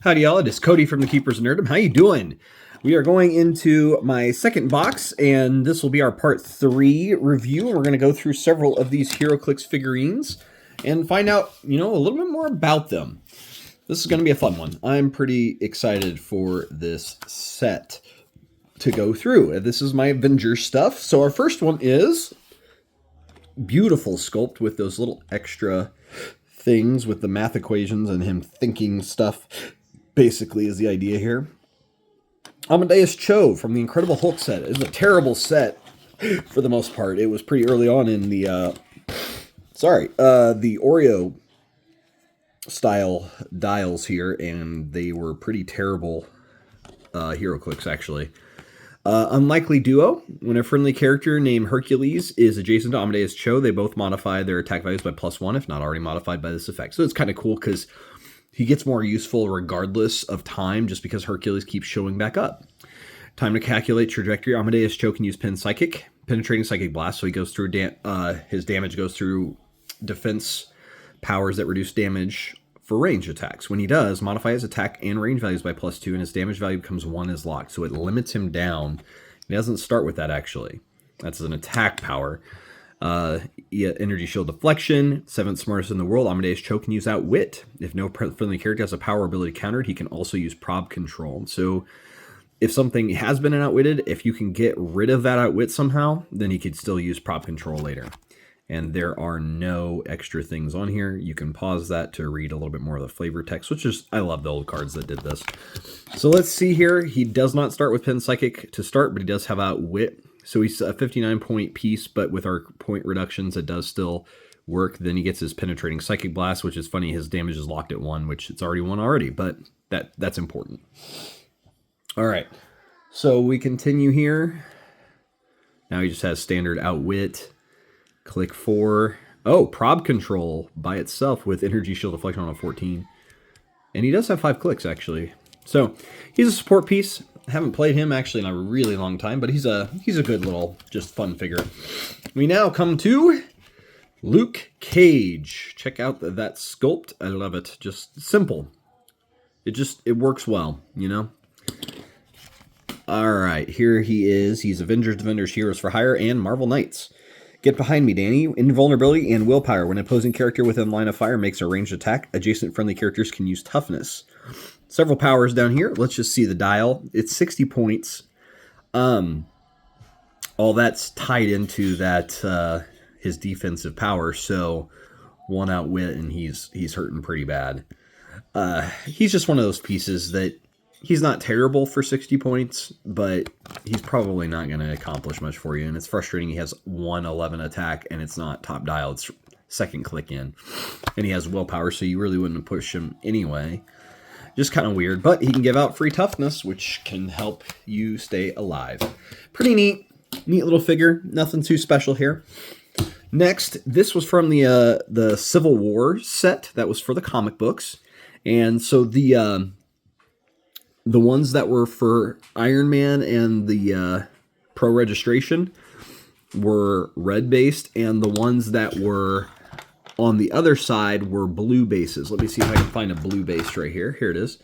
Howdy y'all, it is Cody from the Keepers of Nerdom. How you doing? We are going into my second box, and this will be our part 3 review. We're going to go through several of these Heroclix figurines and find out, a little bit more about them. This is going to be a fun one. I'm pretty excited for this set to go through. This is my Avengers stuff. So our first one is beautiful sculpt with those little extra things with the math equations and him thinking stuff. Basically is the idea here. Amadeus Cho from the Incredible Hulk set. It was a terrible set for the most part. It was pretty early on in the the Oreo style dials here, and they were pretty terrible Heroclix actually. Unlikely duo. When a friendly character named Hercules is adjacent to Amadeus Cho, they both modify their attack values by +1 if not already modified by this effect. So it's kind of cool because he gets more useful regardless of time just because Hercules keeps showing back up. Time to calculate trajectory. Amadeus Cho can use penetrating psychic blast, so he goes through his damage goes through defense powers that reduce damage for range attacks. When he does, modify his attack and range values by +2, and his damage value becomes 1 as locked. So it limits him down. He doesn't start with that actually. That's an attack power. Energy shield deflection, 7th smartest in the world. Amadeus Cho can use Outwit. If no friendly character has a power ability countered, he can also use Prob Control. So if something has been outwitted, if you can get rid of that Outwit somehow, then he could still use Prob Control later. And there are no extra things on here. You can pause that to read a little bit more of the flavor text, which is, I love the old cards that did this. So let's see here. He does not start with Pen Psychic to start, but he does have Outwit. So he's a 59-point piece, but with our point reductions, it does still work. Then he gets his Penetrating Psychic Blast, which is funny. His damage is locked at 1, which it's already 1 already, but that's important. All right, so we continue here. Now he just has standard Outwit. Click 4. Oh, Prob Control by itself with Energy Shield Deflection on a 14. And he does have 5 clicks, actually. So he's a support piece. Haven't played him actually in a really long time, but he's a good little, just fun figure. We now come to Luke Cage. Check out that sculpt. I love it. Just simple. It works well, All right, here he is. He's Avengers, Defenders, Heroes for Hire, and Marvel Knights. Get behind me, Danny. Invulnerability and willpower. When an opposing character within line of fire makes a ranged attack, adjacent friendly characters can use toughness. Several powers down here. Let's just see the dial. It's 60 points. All that's tied into that his defensive power. So 1 Outwit, and he's hurting pretty bad. He's just one of those pieces that he's not terrible for 60 points, but he's probably not going to accomplish much for you. And it's frustrating. He has 111 attack, and it's not top dial. It's second click in. And he has willpower, so you really wouldn't push him anyway. Just kind of weird, but he can give out free toughness, which can help you stay alive. Pretty neat little figure. Nothing too special here. Next, this was from the Civil War set that was for the comic books, and so the ones that were for Iron Man and the Pro Registration were red based, and the ones that were on the other side were blue bases. Let me see if I can find a blue base right here. Here it is.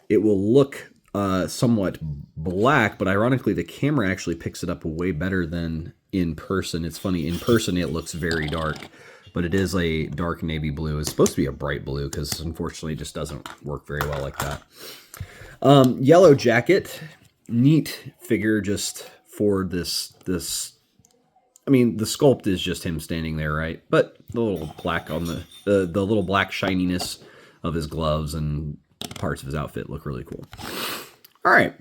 It will look somewhat black, but ironically the camera actually picks it up way better than in person. It's funny, in person it looks very dark, but it is a dark navy blue. It's supposed to be a bright blue because unfortunately it just doesn't work very well like that. Yellow Jacket. Neat figure just for this. I mean, the sculpt is just him standing there, right? But the little black on the little black shininess of his gloves and parts of his outfit look really cool. All right.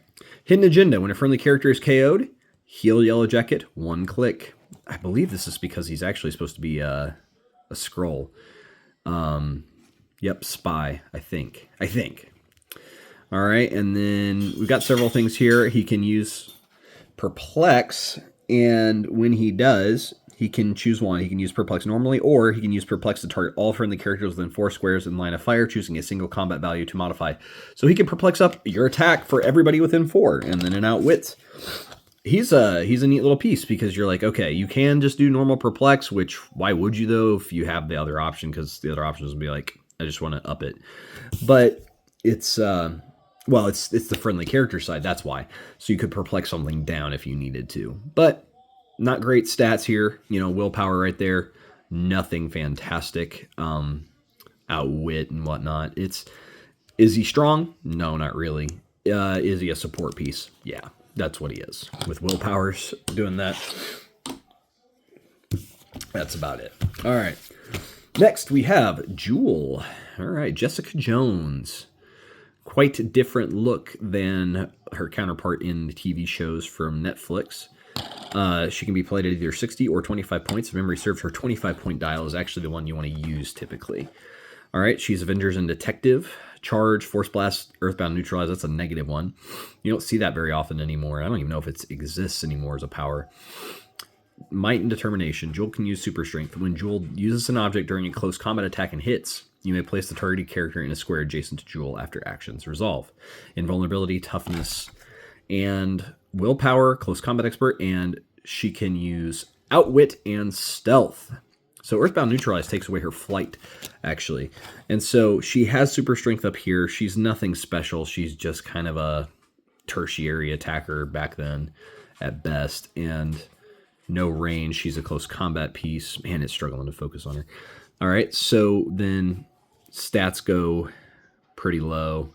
Hidden Agenda. When a friendly character is KO'd, heal Yellow Jacket, 1 click. I believe this is because he's actually supposed to be a scroll. Yep, spy, I think. All right, and then we've got several things here. He can use Perplex, and when he does, he can choose one. He can use Perplex normally, or he can use Perplex to target all friendly characters within 4 squares in line of fire, choosing a single combat value to modify. So he can Perplex up your attack for everybody within 4, and then an Outwit. He's a neat little piece because you're like, okay, you can just do normal Perplex, which why would you though if you have the other option? Because the other options would be like, I just want to up it. But it's Well, it's the friendly character side, that's why. So you could perplex something down if you needed to. But not great stats here. You know, willpower right there. Nothing fantastic. Outwit and whatnot. Is he strong? No, not really. Is he a support piece? Yeah, that's what he is. With willpowers doing that. That's about it. All right. Next, we have Jewel. All right, Jessica Jones. Quite different look than her counterpart in the TV shows from Netflix. She can be played at either 60 or 25 points. If memory serves, her 25-point dial is actually the one you want to use typically. All right, she's Avengers and Detective. Charge, Force Blast, Earthbound, Neutralize. That's a -1. You don't see that very often anymore. I don't even know if it exists anymore as a power. Might and Determination. Jewel can use Super Strength. When Jewel uses an object during a close combat attack and hits, you may place the targeted character in a square adjacent to Jewel after actions resolve. Invulnerability, Toughness, and Willpower, Close Combat Expert, and she can use Outwit and Stealth. So Earthbound Neutralize takes away her flight, actually. And so she has Super Strength up here. She's nothing special. She's just kind of a tertiary attacker back then at best. And no range. She's a close combat piece. Man, it's struggling to focus on her. All right, so then stats go pretty low.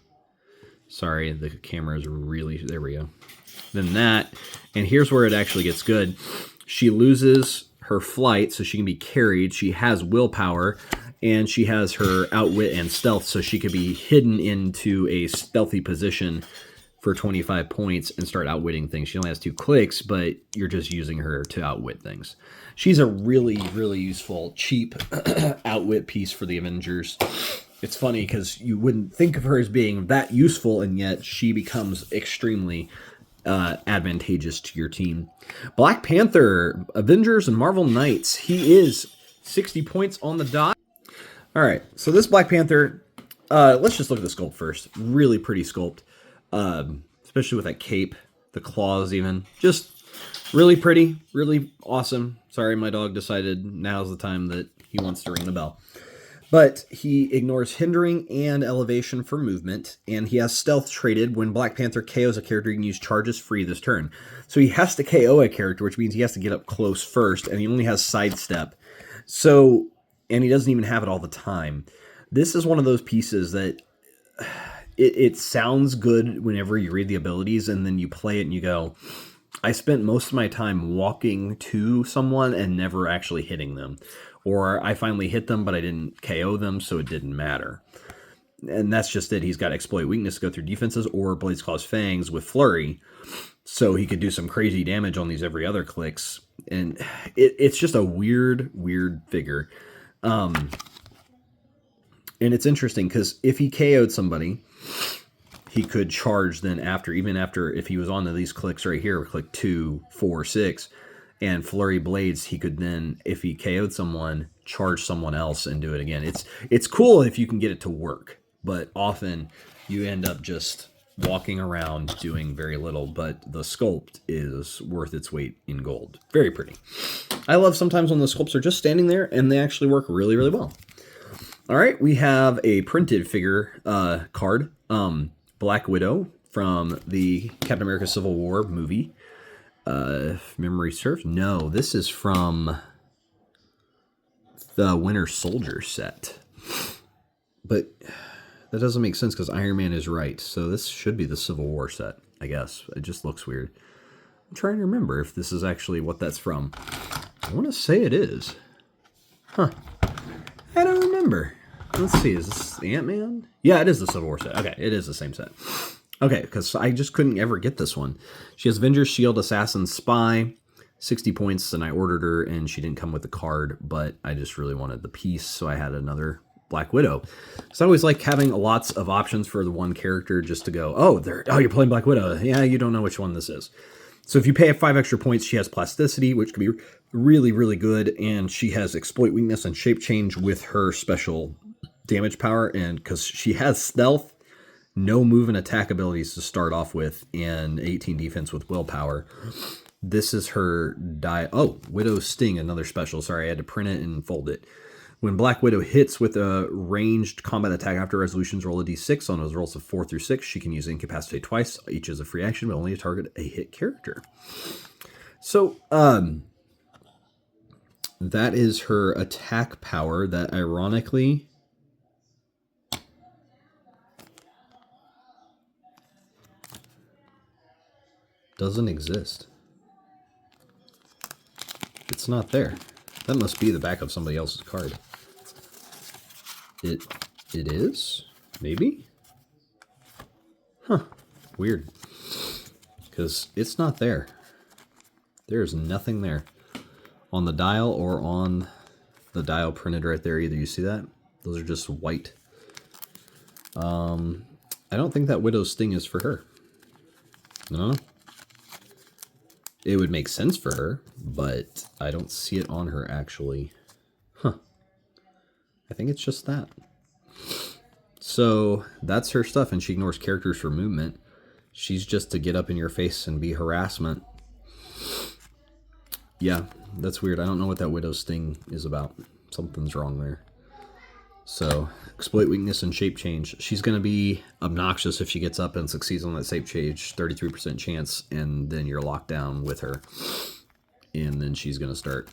Sorry, the camera is really... There we go. Then that, and here's where it actually gets good. She loses her flight, so she can be carried. She has willpower, and she has her outwit and stealth, so she could be hidden into a stealthy position for 25 points and start outwitting things. She only has 2 clicks, but you're just using her to outwit things. She's a really, really useful, cheap outwit piece for the Avengers. It's funny because you wouldn't think of her as being that useful, and yet she becomes extremely advantageous to your team. Black Panther, Avengers and Marvel Knights. He is 60 points on the dot. All right, so this Black Panther, let's just look at the sculpt first. Really pretty sculpt. Especially with that cape, the claws even. Just really pretty, really awesome. Sorry, my dog decided now's the time that he wants to ring the bell. But he ignores hindering and elevation for movement, and he has stealth traded. When Black Panther KOs a character, he can use charges free this turn. So he has to KO a character, which means he has to get up close first, and he only has sidestep. So, and he doesn't even have it all the time. This is one of those pieces that... It sounds good whenever you read the abilities and then you play it and you go, I spent most of my time walking to someone and never actually hitting them. Or I finally hit them, but I didn't KO them, so it didn't matter. And that's just it. He's got Exploit Weakness to go through defenses or Blades Claws Fangs with Flurry. So he could do some crazy damage on these every other clicks. And it's just a weird, weird figure. And it's interesting because if he KO'd somebody, he could charge then even after, if he was on these clicks right here, click 2, 4, 6, and Flurry Blades, he could then, if he KO'd someone, charge someone else and do it again. It's cool if you can get it to work, but often you end up just walking around doing very little, but the sculpt is worth its weight in gold. Very pretty. I love sometimes when the sculpts are just standing there and they actually work really, really well. All right, we have a printed figure card, Black Widow from the Captain America Civil War movie. If memory serves, no, this is from the Winter Soldier set. But that doesn't make sense because Iron Man is right. So this should be the Civil War set, I guess. It just looks weird. I'm trying to remember if this is actually what that's from. I want to say it is. Huh. I don't remember. Let's see, is this Ant-Man? Yeah, it is the Civil War set. Okay, it is the same set. Okay, because I just couldn't ever get this one. She has Avengers, Shield, Assassin, Spy, 60 points, and I ordered her, and she didn't come with the card, but I just really wanted the piece, so I had another Black Widow. So I always like having lots of options for the one character just to go, oh, you're playing Black Widow. Yeah, you don't know which one this is. So if you pay 5 extra points, she has Plasticity, which can be really, really good, and she has Exploit Weakness and Shape Change with her special damage power, and because she has Stealth, no move and attack abilities to start off with, and 18 defense with willpower. This is her Widow's Sting, another special. Sorry, I had to print it and fold it. When Black Widow hits with a ranged combat attack after resolutions, roll a d6. On those rolls of 4 through 6, she can use Incapacitate twice, each as a free action, but only to target a hit character. So, that is her attack power that ironically doesn't exist. It's not there. That must be the back of somebody else's card. It is? Maybe? Huh. Weird. Because it's not there. There's nothing there. On the dial or on the dial printed right there either. You see that? Those are just white. I don't think that Widow's Sting is for her. No. It would make sense for her, but I don't see it on her actually. Huh. I think it's just that. So that's her stuff, and she ignores characters for movement. She's just to get up in your face and be harassment. Yeah, that's weird. I don't know what that Widow's Sting is about. Something's wrong there. So, exploit weakness and shape change. She's going to be obnoxious if she gets up and succeeds on that shape change. 33% chance, and then you're locked down with her. And then she's going to start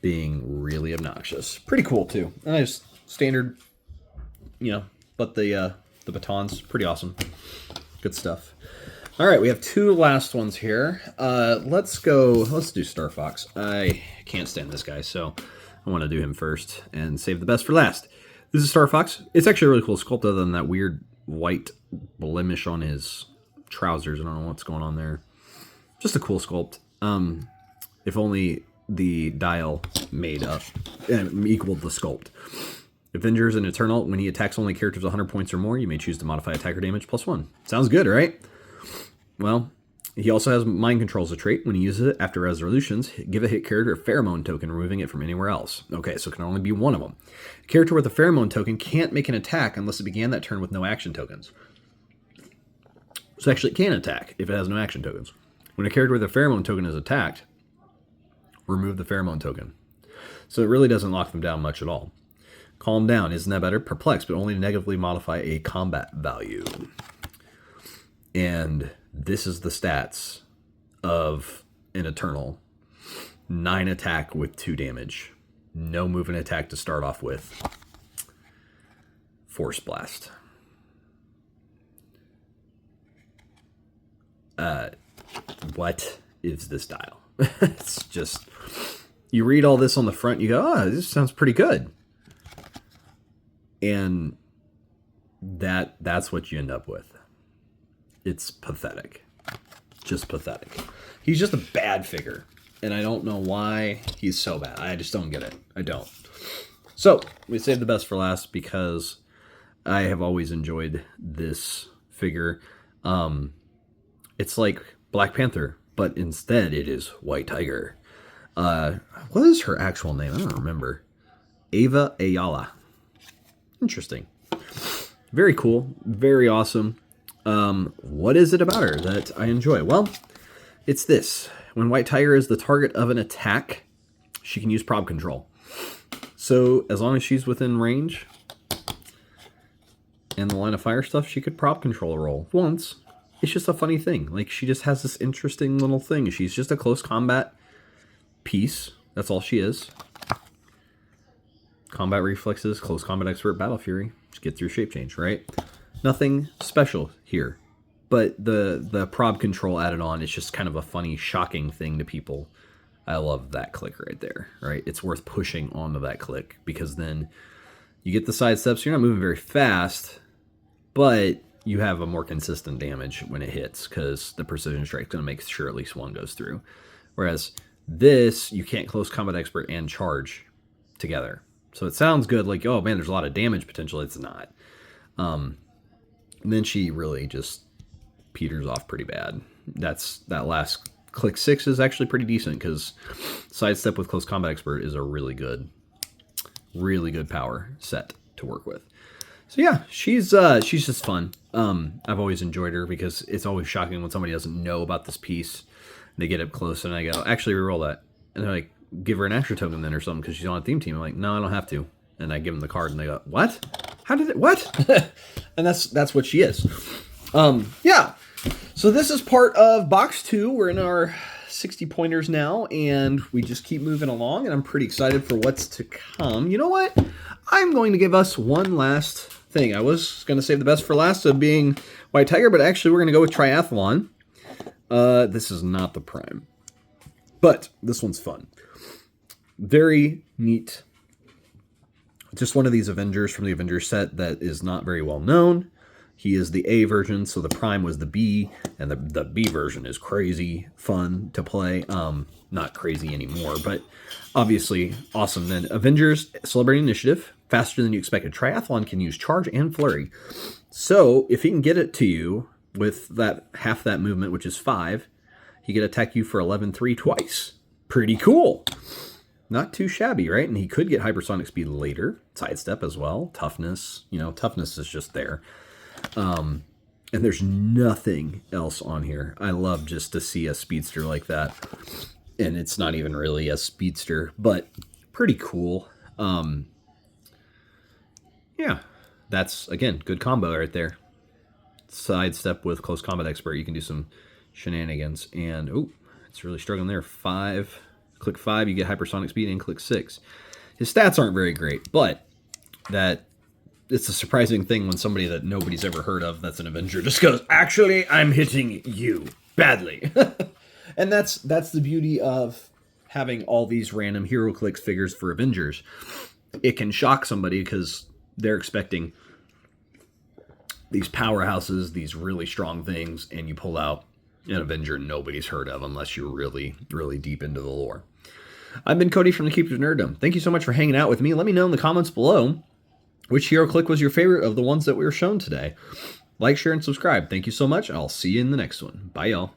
being really obnoxious. Pretty cool, too. Nice standard, but the batons, pretty awesome. Good stuff. All right, we have two last ones here. Let's do Star Fox. I can't stand this guy, so I want to do him first and save the best for last. This is Star Fox. It's actually a really cool sculpt other than that weird white blemish on his trousers. I don't know what's going on there. Just a cool sculpt. If only the dial made up and equaled the sculpt. Avengers and Eternal, when he attacks only characters 100 points or more, you may choose to modify attacker damage +1. Sounds good, right? Well, he also has Mind Control as a trait. When he uses it after resolutions, give a hit character a pheromone token, removing it from anywhere else. Okay, so it can only be one of them. A character with a pheromone token can't make an attack unless it began that turn with no action tokens. So actually it can attack if it has no action tokens. When a character with a pheromone token is attacked, remove the pheromone token. So it really doesn't lock them down much at all. Calm Down, isn't that better? Perplex, but only to negatively modify a combat value. And this is the stats of an Eternal. 9 attack with 2 damage. No movement attack to start off with. Force Blast. What is this dial? It's just... You read all this on the front, you go, oh, this sounds pretty good. And that's what you end up with. It's pathetic. Just pathetic. He's just a bad figure. And I don't know why he's so bad. I just don't get it. I don't. So, we saved the best for last because I have always enjoyed this figure. It's like Black Panther, but instead it is White Tiger. What is her actual name? I don't remember. Ava Ayala. Interesting. Very cool. Very awesome. What is it about her that I enjoy? Well, it's this. When White Tiger is the target of an attack, she can use prob control. So as long as she's within range and the line of fire stuff, she could prob control a roll once. It's just a funny thing. Like, she just has this interesting little thing. She's just a close combat piece. That's all she is. Combat reflexes, close combat expert, battle fury. Just get through shape change, right? Nothing special here. But the prob control added on, it's just kind of a funny, shocking thing to people. I love that click right there, right? It's worth pushing onto that click because then you get the side steps. You're not moving very fast, but you have a more consistent damage when it hits because the precision strike is going to make sure at least one goes through. Whereas this, you can't close combat expert and charge together. So it sounds good, like, oh man, there's a lot of damage potential. It's not. And then she really just peters off pretty bad. That last click 6 is actually pretty decent because sidestep with close combat expert is a really good power set to work with. So yeah, she's just fun. I've always enjoyed her because it's always shocking when somebody doesn't know about this piece. They get up close and I go, actually reroll that. And they're like, give her an extra token then or something because she's on a theme team. I'm like, no, I don't have to. And I give them the card and they go, what? How did it, what? And that's what she is. Yeah. So this is part of box 2. We're in our 60 pointers now, and we just keep moving along, and I'm pretty excited for what's to come. You know what? I'm going to give us one last thing. I was going to save the best for last of being White Tiger, but actually we're going to go with Triathlon. This is not the Prime, but this one's fun. Very neat. Just one of these Avengers from the Avengers set that is not very well known. He is the A version, so the Prime was the B, and the B version is crazy fun to play. Not crazy anymore, but obviously awesome. Then Avengers Celebrating Initiative, faster than you expected. Triathlon can use Charge and Flurry. So if he can get it to you with that half that movement, which is 5, he can attack you for 11-3 twice. Pretty cool. Not too shabby, right? And he could get hypersonic speed later. Sidestep as well. Toughness. Toughness is just there. And there's nothing else on here. I love just to see a speedster like that. And it's not even really a speedster, but pretty cool. Yeah, that's, again, good combo right there. Sidestep with Close Combat Expert. You can do some shenanigans. And, oh, it's really struggling there. 5. Click 5, you get hypersonic speed, and click 6. His stats aren't very great, but it's a surprising thing when somebody that nobody's ever heard of that's an Avenger just goes, actually, I'm hitting you badly. And that's the beauty of having all these random HeroClix figures for Avengers. It can shock somebody because they're expecting these powerhouses, these really strong things, and you pull out an Avenger nobody's heard of unless you're really, really deep into the lore. I've been Cody from the Keepers of Nerddom. Thank you so much for hanging out with me. Let me know in the comments below which HeroClix was your favorite of the ones that we were shown today. Like, share, and subscribe. Thank you so much. I'll see you in the next one. Bye, y'all.